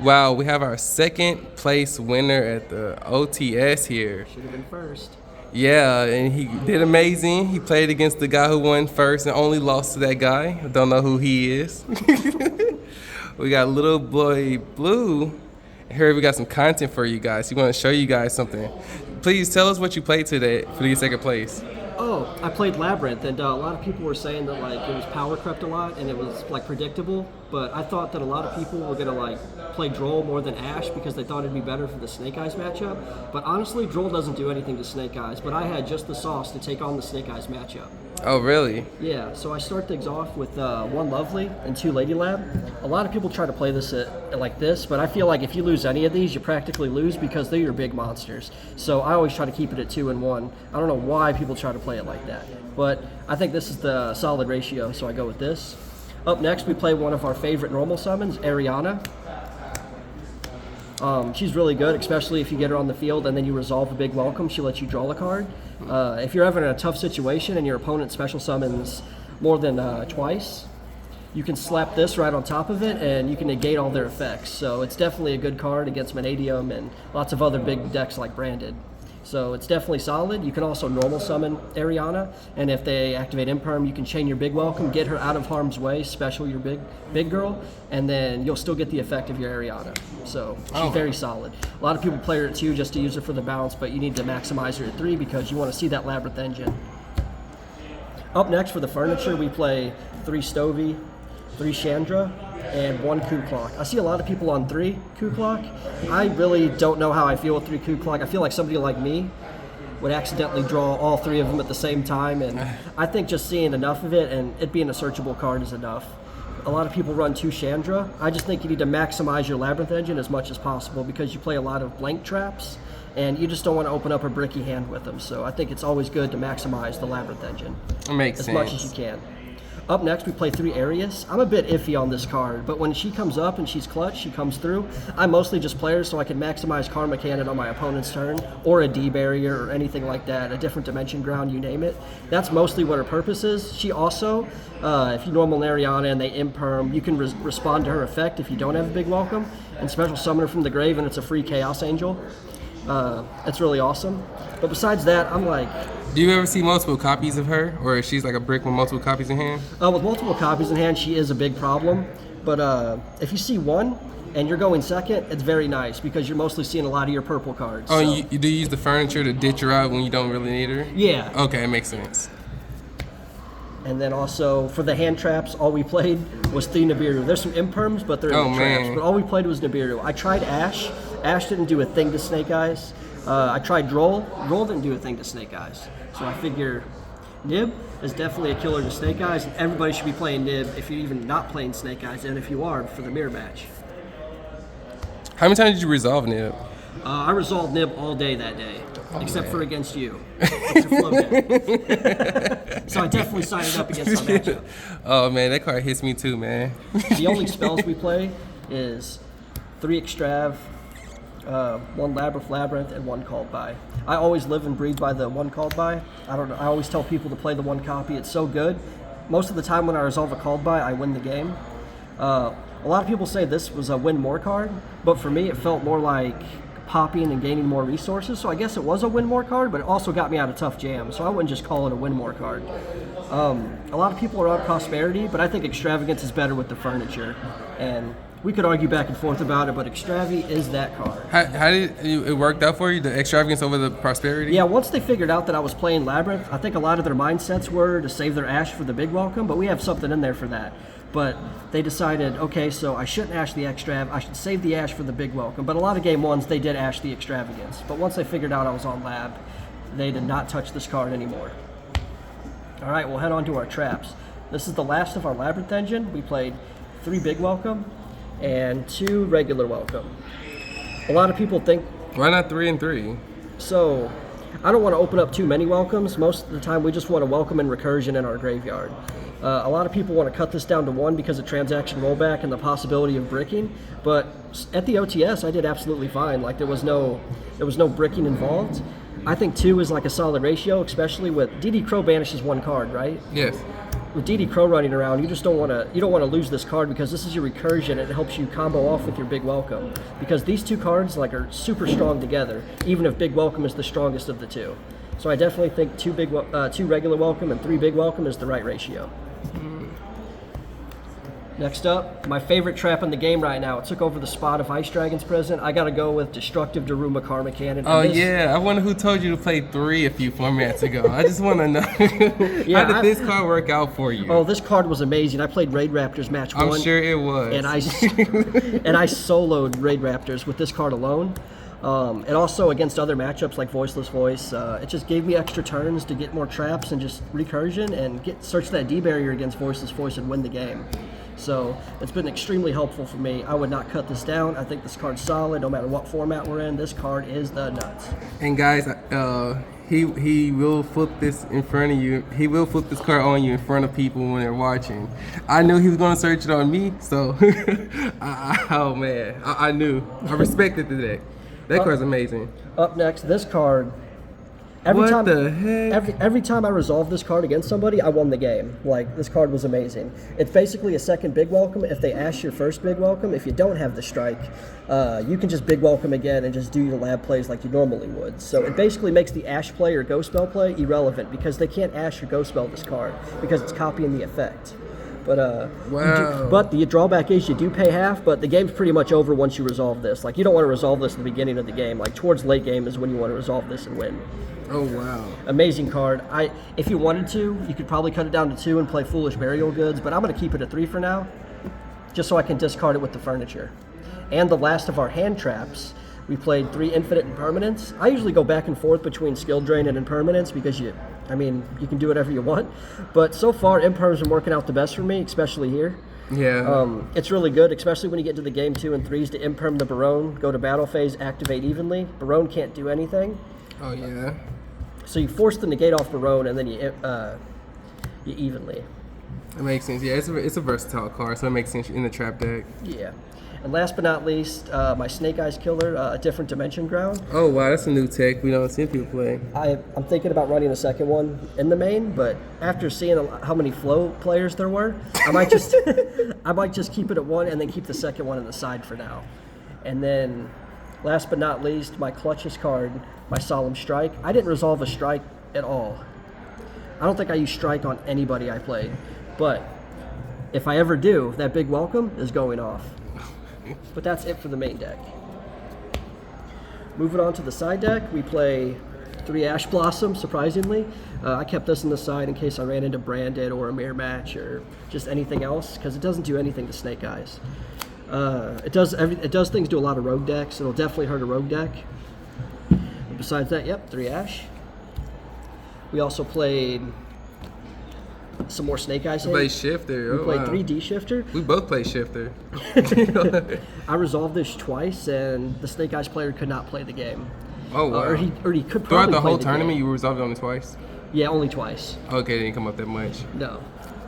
Wow, we have our second place winner at the OTS here. Should have been first. Yeah, and he did amazing. He played against the guy who won first and only lost to that guy. I don't know who he is. We got Little Boy Blue. Here we got some content for you guys. He want to show you guys something. Please tell us what you played today for your second place. Oh, I played Labyrinth, and a lot of people were saying that like it was power crept a lot and it was like predictable. But I thought that a lot of people were gonna like play Droll more than Ash because they thought it'd be better for the Snake Eyes matchup. But honestly, Droll doesn't do anything to Snake Eyes. But I had just the sauce to take on the Snake Eyes matchup. Oh, really? Yeah, so I start things off with one Lovely and two Lady Lab. A lot of people try to play this like this, but I feel like if you lose any of these, you practically lose because they're your big monsters. So I always try to keep it at 2 and 1. I don't know why people try to play it like that, but I think this is the solid ratio, so I go with this. Up next, we play one of our favorite normal summons, Ariane. She's really good, especially if you get her on the field and then you resolve a big welcome. She lets you draw a card. If you're ever in a tough situation and your opponent special summons more than twice, you can slap this right on top of it and you can negate all their effects. So it's definitely a good card against Vanadium and lots of other big decks like Branded. So it's definitely solid. You can also normal summon Ariane, and if they activate Imperm, you can chain your big welcome, get her out of harm's way, special your big girl, and then you'll still get the effect of your Ariane. So she's very solid. A lot of people play her at 2 just to use her for the bounce, but you need to maximize her at 3 because you want to see that Labyrinth engine. Up next for the furniture, we play 3 Stovey, 3 Chandra, and 1 Coup Clock. I see a lot of people on 3 Coup Clock. I really don't know how I feel with 3 Coup Clock. I feel like somebody like me would accidentally draw all 3 of them at the same time, and I think just seeing enough of it and it being a searchable card is enough. A lot of people run 2 Chandra. I just think you need to maximize your Labyrinth engine as much as possible because you play a lot of blank traps and you just don't want to open up a bricky hand with them. So I think it's always good to maximize the Labyrinth engine as much as you can. Up next, we play 3 Arias. I'm a bit iffy on this card, but when she comes up and she's clutch, she comes through. I mostly just play her so I can maximize Karma Cannon on my opponent's turn, or a D barrier, or anything like that, a different dimension ground, you name it. That's mostly what her purpose is. She also, if you normal Ariane and they imperm, you can respond to her effect if you don't have a big welcome, and special summon her from the grave, and it's a free Chaos Angel. It's really awesome. But besides that, I'm like... Do you ever see multiple copies of her, or she's like a brick with multiple copies in hand? With multiple copies in hand, she is a big problem. But if you see 1 and you're going second, it's very nice because you're mostly seeing a lot of your purple cards. Oh, so. you do use the furniture to ditch her out when you don't really need her? Yeah. Okay, it makes sense. And then also for the hand traps, all we played was 3 Nibiru. There's some imperms, but they're in the traps. But all we played was Nibiru. I tried Ash. Ash didn't do a thing to Snake Eyes. I tried Droll. Droll didn't do a thing to Snake Eyes. So I figure Nib is definitely a killer to Snake Eyes, and everybody should be playing Nib if you're even not playing Snake Eyes, and if you are, for the mirror match. How many times did you resolve Nib? I resolved Nib all day that day, except for against you. It's a flow day. So I definitely signed up against that matchup. Oh man, that card hits me too, man. The only spells we play is 3 Extrav, 1 Labyrinth, and 1 Called By. I always live and breathe by the 1 Called By. I don't know. I always tell people to play the 1 copy. It's so good. Most of the time when I resolve a Called By, I win the game. A lot of people say this was a win more card, but for me it felt more like popping and gaining more resources. So I guess it was a win more card, but it also got me out of tough jams. So I wouldn't just call it a win more card. A lot of people are on Prosperity, but I think Extravagance is better with the furniture. And we could argue back and forth about it, but Extravi is that card. How did it worked out for you, the Extravagance over the Prosperity? Yeah, once they figured out that I was playing Labyrinth, I think a lot of their mindsets were to save their Ash for the big welcome, but we have something in there for that. But they decided, okay, so I shouldn't Ash the Extrav, I should save the Ash for the big welcome. But a lot of game 1s, they did Ash the Extravagance. But once they figured out I was on Lab, they did not touch this card anymore. All right, we'll head on to our traps. This is the last of our Labyrinth engine. We played 3 big welcome and 2 regular welcome. A lot of people think... Why not 3 and 3? So, I don't want to open up too many welcomes. Most of the time, we just want to welcome and recursion in our graveyard. A lot of people want to cut this down to 1 because of transaction rollback and the possibility of bricking. But at the OTS, I did absolutely fine. Like there was no bricking involved. I think 2 is like a solid ratio, especially with DD Crow banishes 1 card, right? Yes. with DD Crow running around, you don't want to lose this card because this is your recursion. It helps you combo off with your Big Welcome because these two cards like are super strong together, even if Big Welcome is the strongest of the two. So I definitely think two regular Welcome and 3 Big Welcome is the right ratio. Next up, my favorite trap in the game right now. It took over the spot of Ice Dragon's Prison. I got to go with Destructive Daruma Karma Cannon. Oh, yeah. I wonder who told you to play 3 a few formats ago. I just want to know. Yeah, how did this card work out for you? Oh, this card was amazing. I played Raid Raptors match 1. I'm sure it was. And I soloed Raid Raptors with this card alone. And also against other matchups like Voiceless Voice. It just gave me extra turns to get more traps and just recursion and search that D barrier against Voiceless Voice and win the game. So it's been extremely helpful for me. I would not cut this down. I think this card's solid no matter what format we're in. This card is the nuts. And guys, he will flip this in front of you. He will flip this card on you in front of people when they're watching. I knew he was going to search it on me, so oh man, I knew. I respected the deck. That card's amazing. Up next, this card. What the heck? Every time I resolved this card against somebody, I won the game. Like, this card was amazing. It's basically a second Big Welcome if they ash your first Big Welcome. If you don't have the strike, you can just Big Welcome again and just do your lab plays like you normally would. So it basically makes the ash play or Ghost Spell play irrelevant because they can't ash or Ghost Spell this card because it's copying the effect. But wow. But the drawback is you do pay half, but the game's pretty much over once you resolve this. Like, you don't want to resolve this at the beginning of the game. Like, towards late game is when you want to resolve this and win. Oh wow. Amazing card. If you wanted to, you could probably cut it down to 2 and play Foolish Burial Goods, but I'm going to keep it at 3 for now, just so I can discard it with the furniture. And the last of our hand traps, we played 3 Infinite Impermanence. I usually go back and forth between Skill Drain and Impermanence because you can do whatever you want. But so far, Imperm's been working out the best for me, especially here. Yeah. It's really good, especially when you get to the game 2 and 3s to Imperm the Barone, go to battle phase, activate evenly. Barone can't do anything. Oh yeah. So you force the negate off Barone, and then you evenly. It makes sense. Yeah, it's a versatile card, so it makes sense in the trap deck. Yeah. And last but not least, my Snake Eyes Killer, a different dimension ground. Oh wow, that's a new tech we don't see people play. I'm thinking about running a second one in the main, but after seeing how many flow players there were, I might just keep it at 1 and then keep the second one on the side for now. And then, last but not least, my clutchest card, my Solemn Strike. I didn't resolve a strike at all. I don't think I used strike on anybody I played, but if I ever do, that Big Welcome is going off. But that's it for the main deck. Moving on to the side deck, we play 3 Ash Blossom, surprisingly. I kept this on the side in case I ran into Branded or a mirror match or just anything else, because it doesn't do anything to Snake Eyes. It does things to a lot of rogue decks. It'll definitely hurt a rogue deck. But besides that, yep, 3 Ash. We also played some more Snake Eyes. We played Shifter. We played 3D Shifter. We both played Shifter. I resolved this twice, and the Snake Eyes player could not play the game. Oh wow. Or he could probably throughout the play whole the tournament, game. you resolved it only twice. Yeah, only twice. Okay, it didn't come up that much. No.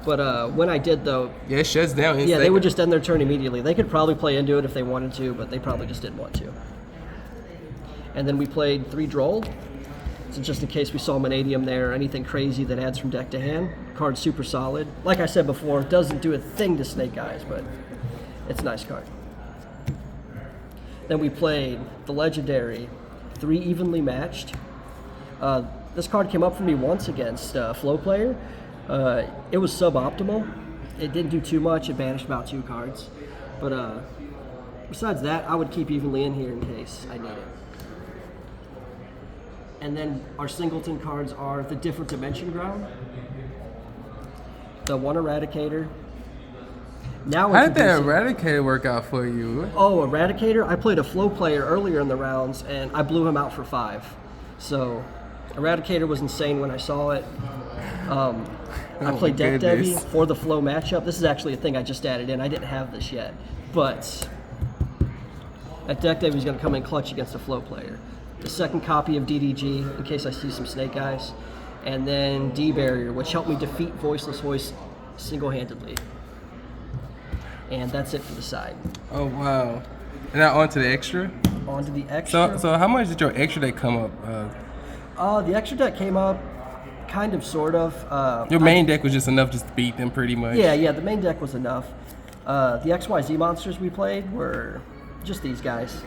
But when I did, though... Yeah, it shuts down. Yeah, they would just end their turn immediately. They could probably play into it if they wanted to, but they probably just didn't want to. And then we played 3 Droll. So just in case we saw Manadium there or anything crazy that adds from deck to hand. Card's super solid. Like I said before, it doesn't do a thing to Snake Eyes, but it's a nice card. Then we played the legendary 3 Evenly Matched. This card came up for me once against Flow Player. It was suboptimal. It didn't do too much. It banished about 2 cards. But besides that, I would keep Evenly in here in case I need it. And then our singleton cards are the Different Dimension Ground, the 1 Eradicator. Now how did that Eradicator work out for you? Oh, Eradicator? I played a Flow Player earlier in the rounds, and I blew him out for 5. So Eradicator was insane when I saw it. I played Deck Debbie for the Flow matchup. This is actually a thing I just added in. I didn't have this yet. But that Deck Debbie is going to come in clutch against a Flow Player. The second copy of DDG, in case I see some Snake Eyes. And then D-Barrier, which helped me defeat Voiceless Voice single-handedly. And that's it for the side. Oh, wow. And now on to the extra? On to the extra. So how much did your extra deck come up? The extra deck came up Kind of, sort of. Your main deck was just enough just to beat them pretty much. Yeah, the main deck was enough. The XYZ monsters we played were just these guys.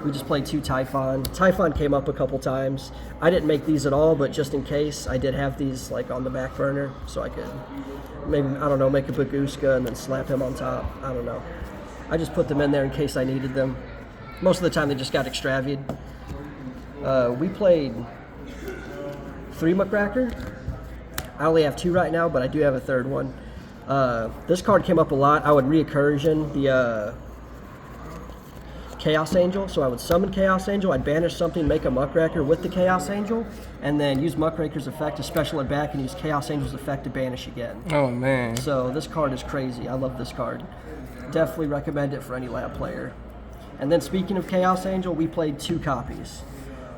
We just played 2 Typhon. Typhon came up a couple times. I didn't make these at all, but just in case, I did have these like on the back burner, so I could maybe, I don't know, make a Baguska and then slap him on top. I don't know. I just put them in there in case I needed them. Most of the time they just got extravied. We played 3 Muckracker. I only have 2 right now, but I do have a 3rd one. This card came up a lot. I would recursion the Chaos Angel, so I would summon Chaos Angel, I'd banish something, make a Muckracker with the Chaos Angel, and then use Muckracker's effect to special it back and use Chaos Angel's effect to banish again. Oh man. So this card is crazy. I love this card. Definitely recommend it for any lab player. And then speaking of Chaos Angel, we played 2 copies.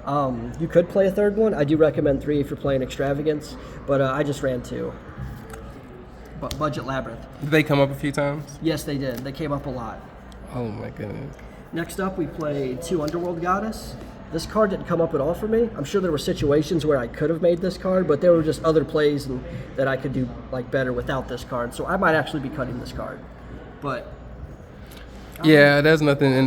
You could play a 3rd one. I do recommend 3 if you're playing Extravagance, but I just ran 2. But Budget Labyrinth. Did they come up a few times? Yes, they did. They came up a lot. Oh my goodness. Next up, we played 2 Underworld Goddess. This card didn't come up at all for me. I'm sure there were situations where I could have made this card, but there were just other plays that I could do like better without this card. So I might actually be cutting this card. But yeah, there's nothing in.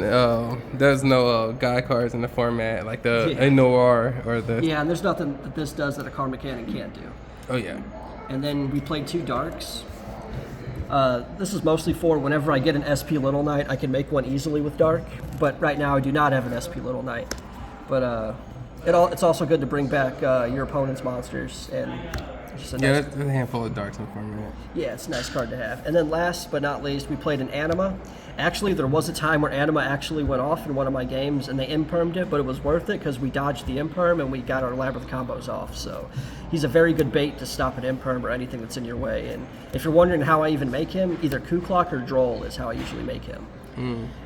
There's no guy cards in the format like the Noir or the. Yeah, and there's nothing that this does that a card mechanic can't do. Oh yeah. And then we played 2 Darks. This is mostly for whenever I get an SP Little Knight, I can make one easily with Dark. But right now I do not have an SP Little Knight. But it's also good to bring back your opponent's monsters. And it's just a nice, there's a handful of Darks in the format. yeah, it's a nice card to have. And then last but not least, we played an Anima. Actually, there was a time where Anima actually went off in one of my games and they impermed it, but it was worth it because we dodged the imperm and we got our Labyrinth combos off. So he's a very good bait to stop an imperm or anything that's in your way. And if you're wondering how I even make him, either Kuklok or Droll is how I usually make him.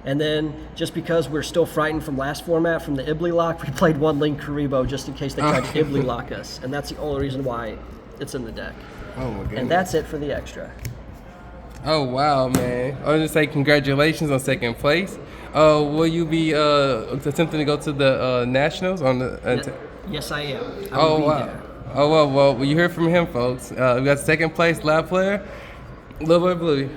And then, just because we're still frightened from last format, from the Ibly lock, we played 1 Link Karibo just in case they tried to Ibly lock us. And that's the only reason why it's in the deck. Oh my goodness. And that's it for the extra. Oh wow, man! I want to say congratulations on 2nd place. Will you be attempting to go to the nationals on the? Yes, I am. I Oh will be wow! there. Oh well, you heard from him, folks. We got 2nd place lab player, Little Boy Blue.